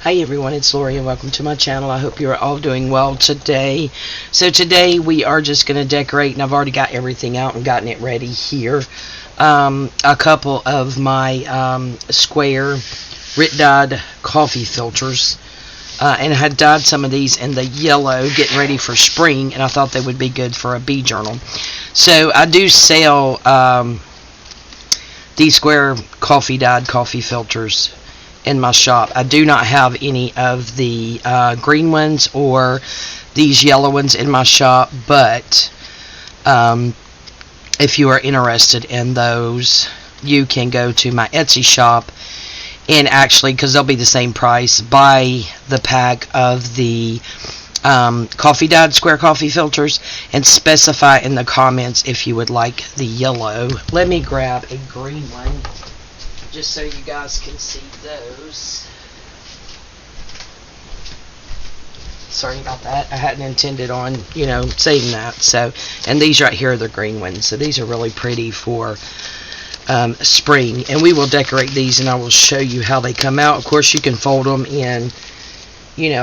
Hi everyone, it's Lorie and welcome to my channel. I hope you're all doing well today. So today we are just going to decorate, and I've already got everything out and gotten it ready here. A couple of my square dyed coffee filters. And I had dyed some of these in the yellow, getting ready for spring, and I thought they would be good for a bee journal. So I do sell these square dyed coffee filters in my shop. I do not have any of the green ones or these yellow ones in my shop, but if you are interested in those, you can go to my Etsy shop and actually, because they'll be the same price, buy the pack of the dyed square coffee filters and specify in the comments if you would like the yellow. Let me grab a green one just so you guys can see those. Sorry about that. I hadn't intended on, saying that. So, and these right here are the green ones. So these are really pretty for spring. And we will decorate these, and I will show you how they come out. Of course, you can fold them in,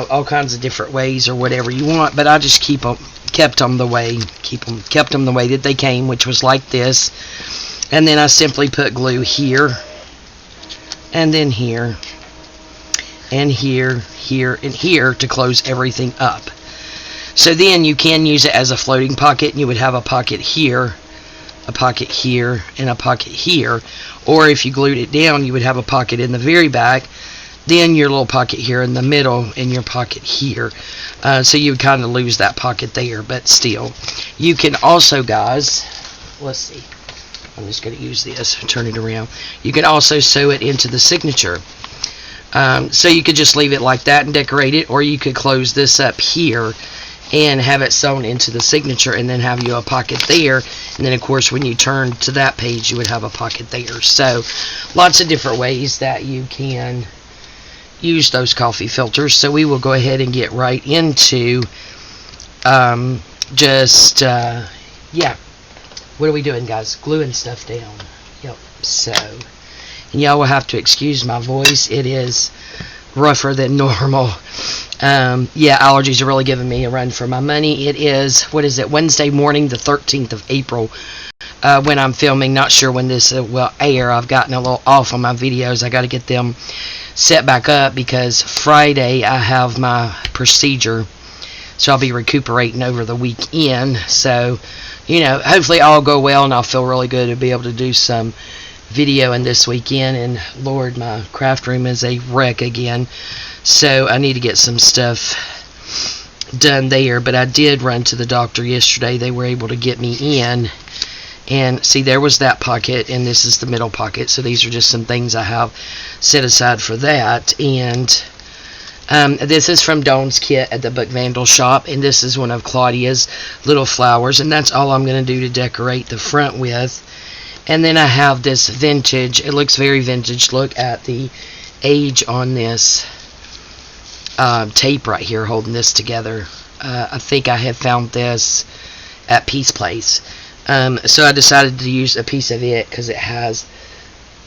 all kinds of different ways or whatever you want. But I just kept them the way that they came, which was like this. And then I simply put glue here, and then here, and here, here, and here to close everything up. So then you can use it as a floating pocket, and you would have a pocket here, a pocket here, and a pocket here. Or if you glued it down, you would have a pocket in the very back, then your little pocket here in the middle, and your pocket here. So you would kind of lose that pocket there, but still. You can also, guys, let's see. I'm just going to use this, turn it around. You can also sew it into the signature. So you could just leave it like that and decorate it, or you could close this up here and have it sewn into the signature and then have you a pocket there. And then, of course, when you turn to that page, you would have a pocket there. So lots of different ways that you can use those coffee filters. So we will go ahead and get right into what are we doing, guys? Gluing stuff down. Yep. So, and y'all will have to excuse my voice. It is rougher than normal. Allergies are really giving me a run for my money. It is, Wednesday morning, the 13th of April, when I'm filming. Not sure when this will air. I've gotten a little off on my videos. I got to get them set back up because Friday I have my procedure. So I'll be recuperating over the weekend. So, hopefully all go well and I'll feel really good to be able to do some videoing this weekend. And Lord, my craft room is a wreck again. So I need to get some stuff done there. But I did run to the doctor yesterday. They were able to get me in. And see, there was that pocket, and this is the middle pocket. So these are just some things I have set aside for that. And this is from Dawn's Kit at the Book Vandal shop, and this is one of Claudia's little flowers, and that's all I'm going to do to decorate the front with. And then I have this vintage, it looks very vintage. Look at the age on this tape right here holding this together. I think I have found this at Peace Place. So I decided to use a piece of it because it has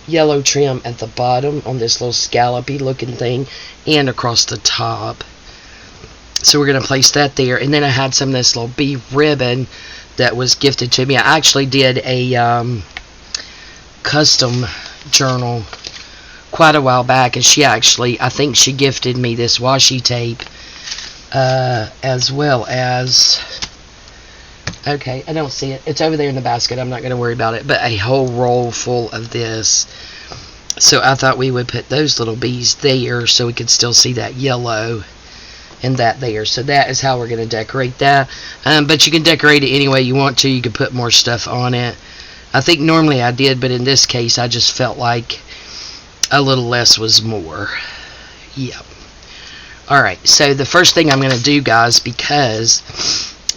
yellow trim at the bottom on this little scallopy looking thing and across the top. So we're going to place that there. And then I had some of this little bee ribbon that was gifted to me. I actually did a custom journal quite a while back, and I think she gifted me this washi tape as well as, okay, I don't see it. It's over there in the basket. I'm not going to worry about it. But a whole roll full of this. So I thought we would put those little bees there so we could still see that yellow and that there. So that is how we're going to decorate that. But you can decorate it any way you want to. You can put more stuff on it. I think normally I did, but in this case I just felt like a little less was more. Yep. Alright, so the first thing I'm going to do, guys, because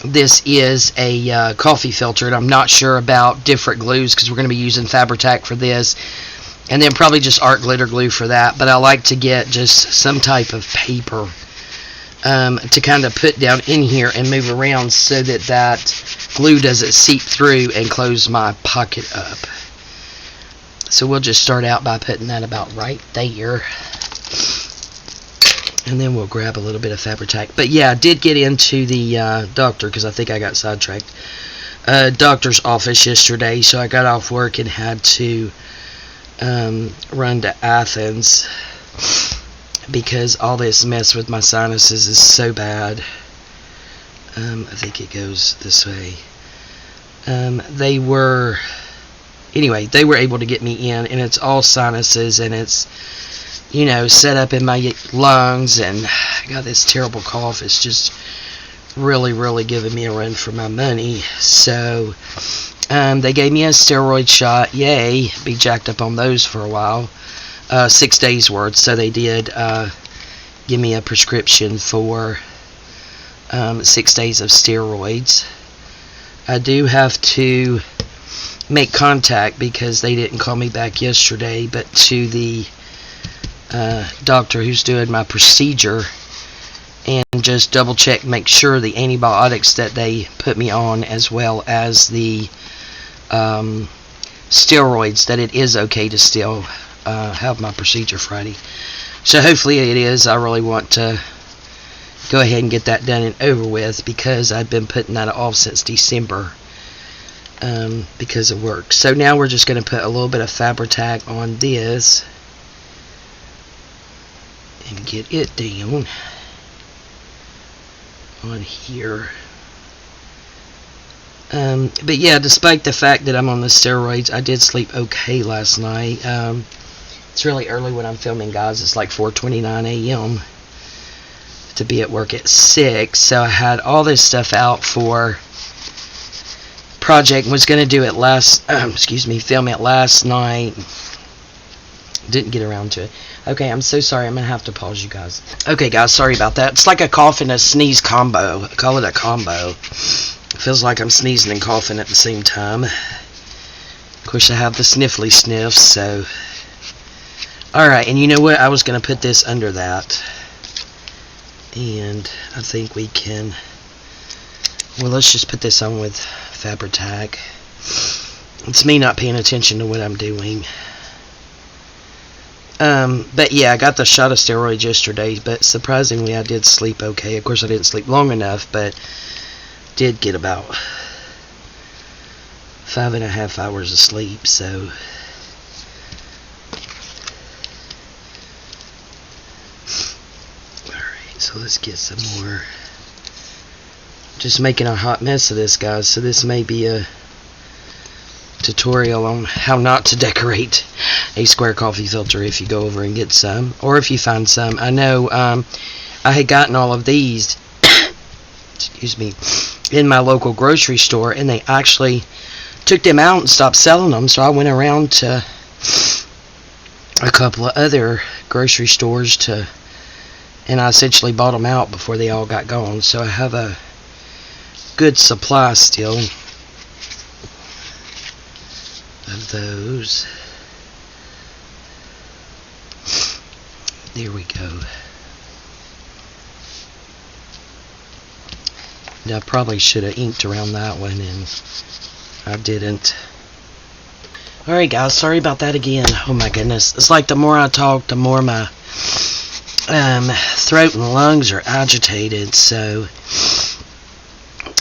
this is a coffee filter, and I'm not sure about different glues because we're going to be using Fabri-Tac for this, and then probably just art glitter glue for that. But I like to get just some type of paper to kind of put down in here and move around so that that glue doesn't seep through and close my pocket up. So we'll just start out by putting that about right there. And then we'll grab a little bit of Fabri-Tac. But yeah, I did get into the doctor, because I think I got sidetracked. Doctor's office yesterday, so I got off work and had to run to Athens because all this mess with my sinuses is so bad. I think it goes this way. They were able to get me in, and it's all sinuses, and it's, you know, set up in my lungs, and I got this terrible cough. It's just really giving me a run for my money. So they gave me a steroid shot. Yay, be jacked up on those for a while. 6 days worth. So they did give me a prescription for 6 days of steroids. I do have to make contact, because they didn't call me back yesterday, but to the doctor who's doing my procedure, and just double check, make sure the antibiotics that they put me on, as well as the steroids, that it is okay to still have my procedure Friday. So hopefully it is. I really want to go ahead and get that done and over with, because I've been putting that off since December because of work. So now we're just going to put a little bit of Fabri-Tac on this and get it down on here. But yeah, despite the fact that I'm on the steroids, I did sleep okay last night. It's really early when I'm filming, guys. It's like 4:29 a.m. to be at work at 6. So I had all this stuff out for project. Was going to do it film it last night. Didn't get around to it. Okay, I'm so sorry. I'm going to have to pause you guys. Okay, guys, sorry about that. It's like a cough and a sneeze combo. I call it a combo. It feels like I'm sneezing and coughing at the same time. Of course, I have the sniffly sniffs, so... Alright, and you know what? I was going to put this under that. And I think we can... Well, let's just put this on with Fabri-Tac. It's me not paying attention to what I'm doing. But yeah, I got the shot of steroids yesterday, but surprisingly I did sleep okay. Of course I didn't sleep long enough, but did get about 5.5 hours of sleep, so... Alright, so let's get some more. Just making a hot mess of this, guys, so this may be a tutorial on how not to decorate a square coffee filter if you go over and get some, or if you find some. I know I had gotten all of these excuse me, in my local grocery store, and they actually took them out and stopped selling them, so I went around to a couple of other grocery stores and I essentially bought them out before they all got gone. So I have a good supply still of those. There we go. And I probably should have inked around that one, and I didn't. Alright guys, sorry about that again. Oh my goodness. It's like the more I talk, the more my throat and lungs are agitated, so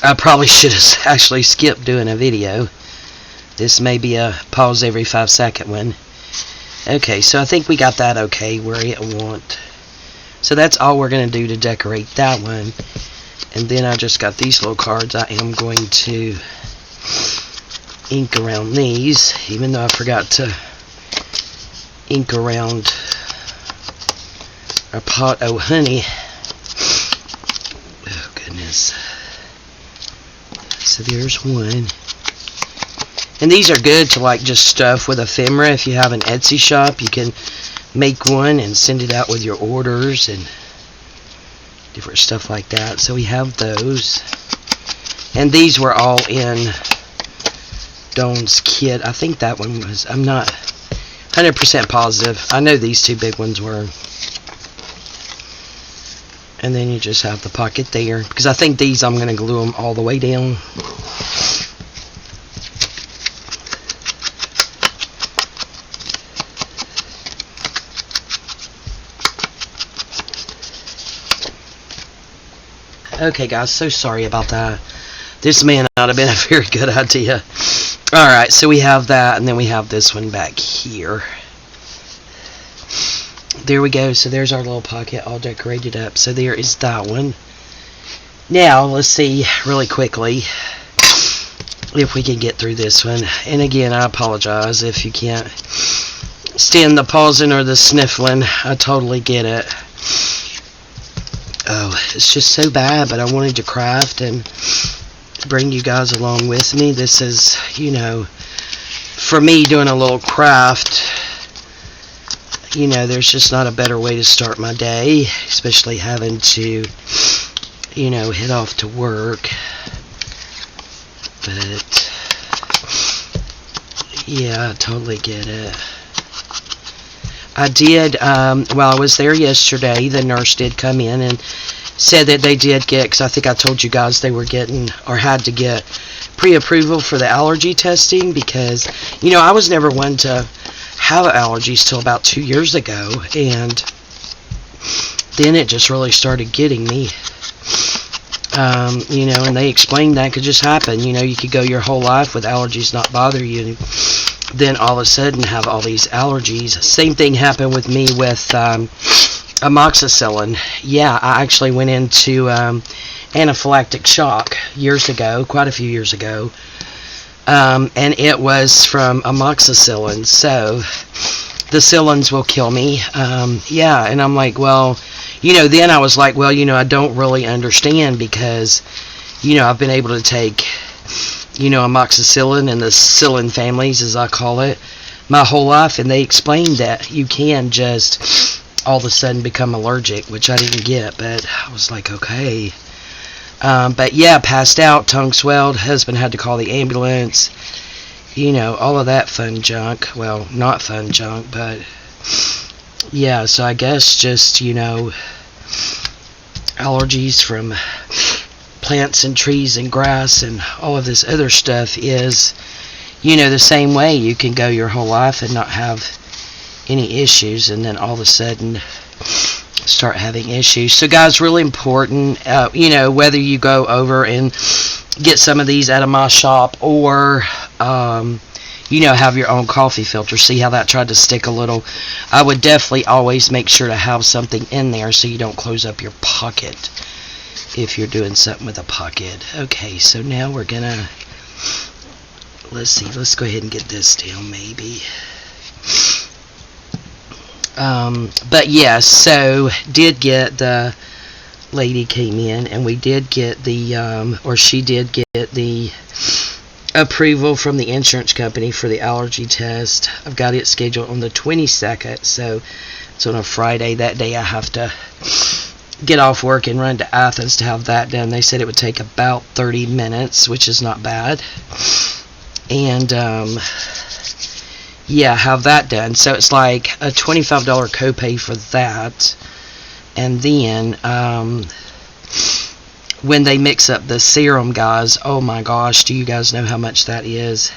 I probably should have actually skipped doing a video. This may be a pause every 5-second one. Okay, so I think we got that okay where I want. So that's all we're going to do to decorate that one. And then I just got these little cards. I am going to ink around these, even though I forgot to ink around our pot of honey. Oh goodness. So there's one. And these are good to like just stuff with ephemera. If you have an Etsy shop, you can make one and send it out with your orders and different stuff like that. So we have those. And these were all in Dawn's kit. I think that one was, I'm not 100% positive. I know these two big ones were. And then you just have the pocket there. Because I think these, I'm going to glue them all the way down. Okay, guys, so sorry about that. This may not have been a very good idea. Alright, so we have that, and then we have this one back here. There we go. So there's our little pocket all decorated up. So there is that one. Now, let's see really quickly if we can get through this one. And again, I apologize if you can't stand the pausing or the sniffling. I totally get it. Oh, it's just so bad, but I wanted to craft and bring you guys along with me. This is, you know, for me doing a little craft, you know, there's just not a better way to start my day, especially having to, you know, head off to work. But yeah, I totally get it. I did, while I was there yesterday, the nurse did come in and said that they did get, because I think I told you guys they were getting, or had to get, pre-approval for the allergy testing, because, you know, I was never one to have allergies till about 2 years ago, and then it just really started getting me. You know, and they explained that could just happen. You know, you could go your whole life with allergies not bother you, and then all of a sudden have all these allergies. Same thing happened with me with amoxicillin. Yeah, I actually went into anaphylactic shock years ago, quite a few years ago, and it was from amoxicillin. So the cillins will kill me. Yeah, and I'm like, well, you know, then I was like, well, you know, I don't really understand, because, you know, I've been able to take, you know, amoxicillin and the psyllin families, as I call it, my whole life, and they explained that you can just all of a sudden become allergic, which I didn't get, but I was like, okay. But yeah, passed out, tongue swelled, husband had to call the ambulance, you know, all of that fun junk. Well, not fun junk, but yeah, so I guess just, you know, allergies from plants and trees and grass and all of this other stuff is, you know, the same way. You can go your whole life and not have any issues, and then all of a sudden start having issues. So guys, really important, you know, whether you go over and get some of these at a my shop, or you know, have your own coffee filter. See how that tried to stick a little? I would definitely always make sure to have something in there so you don't close up your pocket if you're doing something with a pocket. Okay, so now we're gonna, let's see, let's go ahead and get this down maybe. But yeah, so did get, the lady came in and we did get the, or she did get the approval from the insurance company for the allergy test. I've got it scheduled on the 22nd, so it's on a Friday. That day I have to get off work and run to Athens to have that done. They said it would take about 30 minutes, which is not bad. And yeah, have that done. So it's like a $25 copay for that. And then when they mix up the serum, guys, oh my gosh, do you guys know how much that is?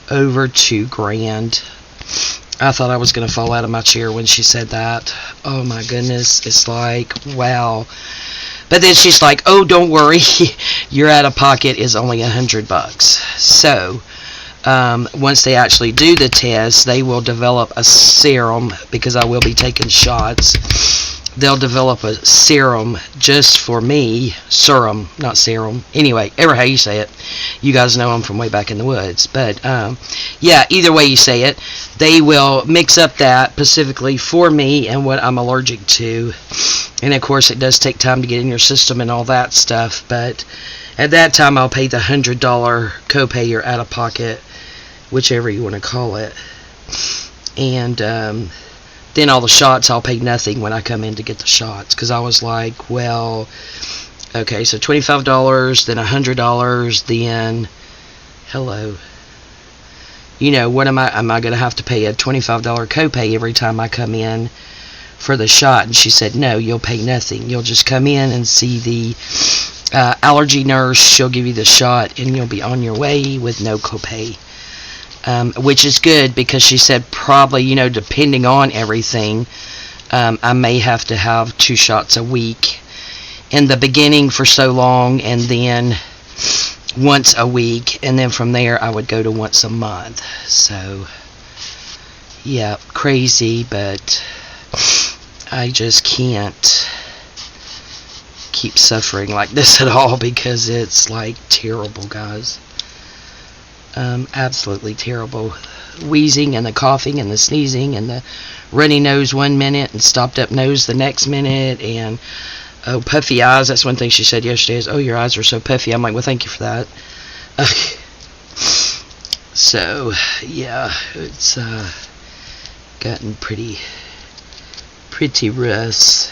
Over $2,000. I thought I was going to fall out of my chair when she said that. Oh my goodness, it's like, wow. But then she's like, oh, don't worry, your out-of-pocket is only $100. So once they actually do the test, they will develop a serum, because I will be taking shots. They'll develop a serum just for me. Serum, not serum. Anyway, ever how you say it. You guys know I'm from way back in the woods. But, yeah, either way you say it, they will mix up that specifically for me and what I'm allergic to. And, of course, it does take time to get in your system and all that stuff. But at that time, I'll pay the $100 copay or out-of-pocket, whichever you want to call it. And, then all the shots, I'll pay nothing when I come in to get the shots. Because I was like, well, okay, so $25, then $100, then, hello. You know, what am I going to have to pay a $25 copay every time I come in for the shot? And she said, no, you'll pay nothing. You'll just come in and see the allergy nurse. She'll give you the shot, and you'll be on your way with no copay. Which is good, because she said probably, you know, depending on everything, I may have to have 2 shots a week. in the beginning for so long, and then once a week, and then from there I would go to once a month. So yeah, crazy, but I just can't keep suffering like this at all, because it's like terrible, guys. Absolutely terrible. Wheezing and the coughing and the sneezing and the runny nose 1 minute and stopped up nose the next minute, and oh, puffy eyes. That's one thing she said yesterday is, oh, your eyes are so puffy. I'm like, well, thank you for that. So yeah, it's gotten pretty rough.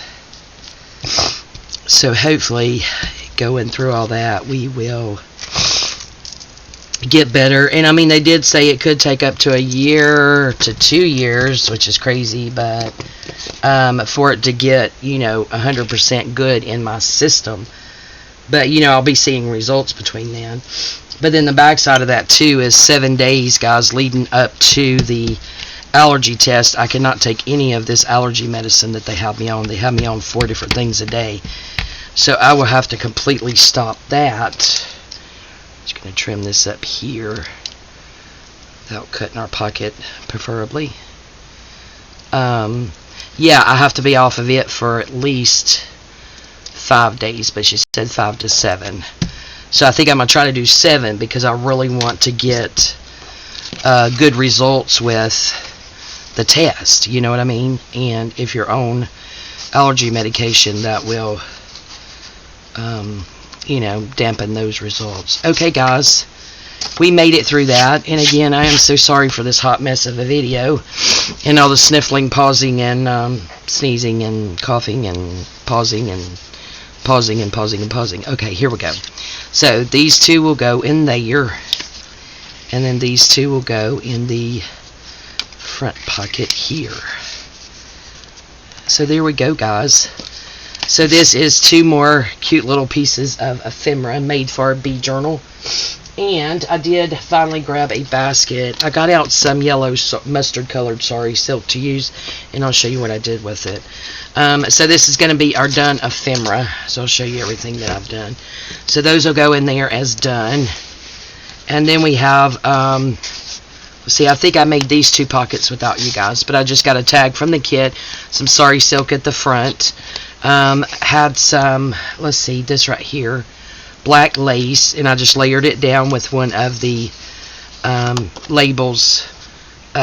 So hopefully, going through all that, we will get better. And I mean, they did say it could take up to a year to 2 years, which is crazy, but for it to get, 100% good in my system. But I'll be seeing results between then. But then the backside of that too is 7 days, guys, leading up to the allergy test. I cannot take any of this allergy medicine that they have me on. They have me on 4 different things a day, so I will have to completely stop that. Just going to trim this up here without cutting our pocket, preferably. Yeah, I have to be off of it for at least 5 days, but she said 5 to 7. So I think I'm going to try to do 7, because I really want to get good results with the test, you know what I mean? And if you're on allergy medication, that will dampen those results. Okay, guys, we made it through that. And again, I am so sorry for this hot mess of a video and all the sniffling, pausing, and sneezing and coughing and pausing and pausing and pausing and pausing. Okay, here we go. So these two will go in there, and then these two will go in the front pocket here. So there we go, guys. So this is 2 more cute little pieces of ephemera made for a bee journal. And I did finally grab a basket. I got out some yellow mustard colored silk to use, and I'll show you what I did with it. So this is going to be our done ephemera. So I'll show you everything that I've done. So those will go in there as done. And then we have, see, I think I made these 2 pockets without you guys, but I just got a tag from the kit, some sari silk at the front. Had some, let's see, this right here, black lace, and I just layered it down with one of the labels,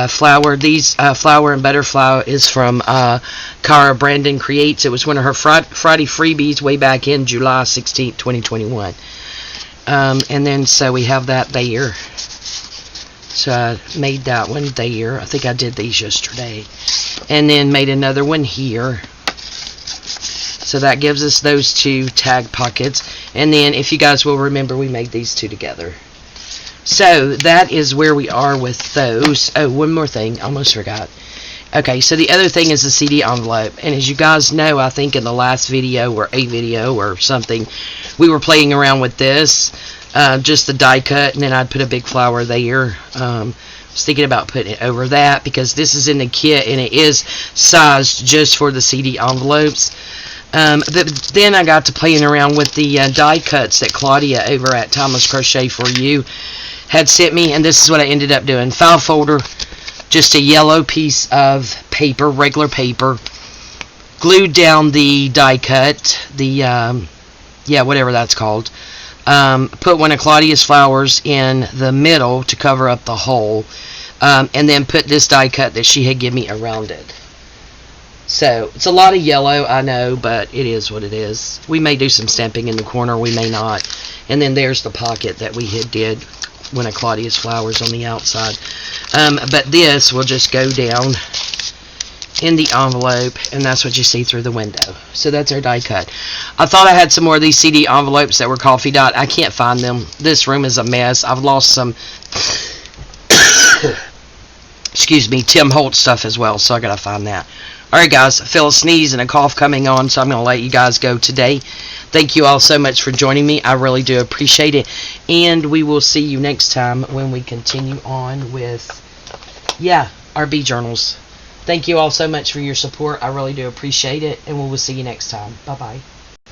flower. These flower and butterfly is from Cara Brandon Creates. It was one of her Friday freebies way back in July 16th, 2021. And then so we have that there. So I made that one there. I think I did these yesterday. And then made another one here. So that gives us those 2 tag pockets. And then, if you guys will remember, we made these 2 together. So that is where we are with those. Oh, one more thing. Almost forgot. Okay, so the other thing is the CD envelope. And as you guys know, I think in the last video or a video or something, we were playing around with this. Just the die cut, and then I'd put a big flower there. I was thinking about putting it over that, because this is in the kit and it is sized just for the CD envelopes. But then I got to playing around with the die cuts that Claudia over at Timeless Crochet For You had sent me, and this is what I ended up doing. File folder, just a yellow piece of paper, regular paper, glued down the die cut, the whatever that's called. Put one of Claudia's flowers in the middle to cover up the hole, and then put this die cut that she had given me around it. So it's a lot of yellow, I know, but it is what it is. We may do some stamping in the corner, we may not. And then there's the pocket that we had did one of Claudia's flowers on the outside. But this will just go down in the envelope, and that's what you see through the window. So that's our die cut. I thought I had some more of these CD envelopes that were coffee dot. I can't find them. This room is a mess. I've lost some excuse me, Tim Holtz stuff as well, so I gotta find that. Alright guys, I feel a sneeze and a cough coming on, so I'm gonna let you guys go today. Thank you all so much for joining me. I really do appreciate it, and we will see you next time when we continue on with our bee journals. Thank you all so much for your support. I really do appreciate it, and we will see you next time. Bye bye.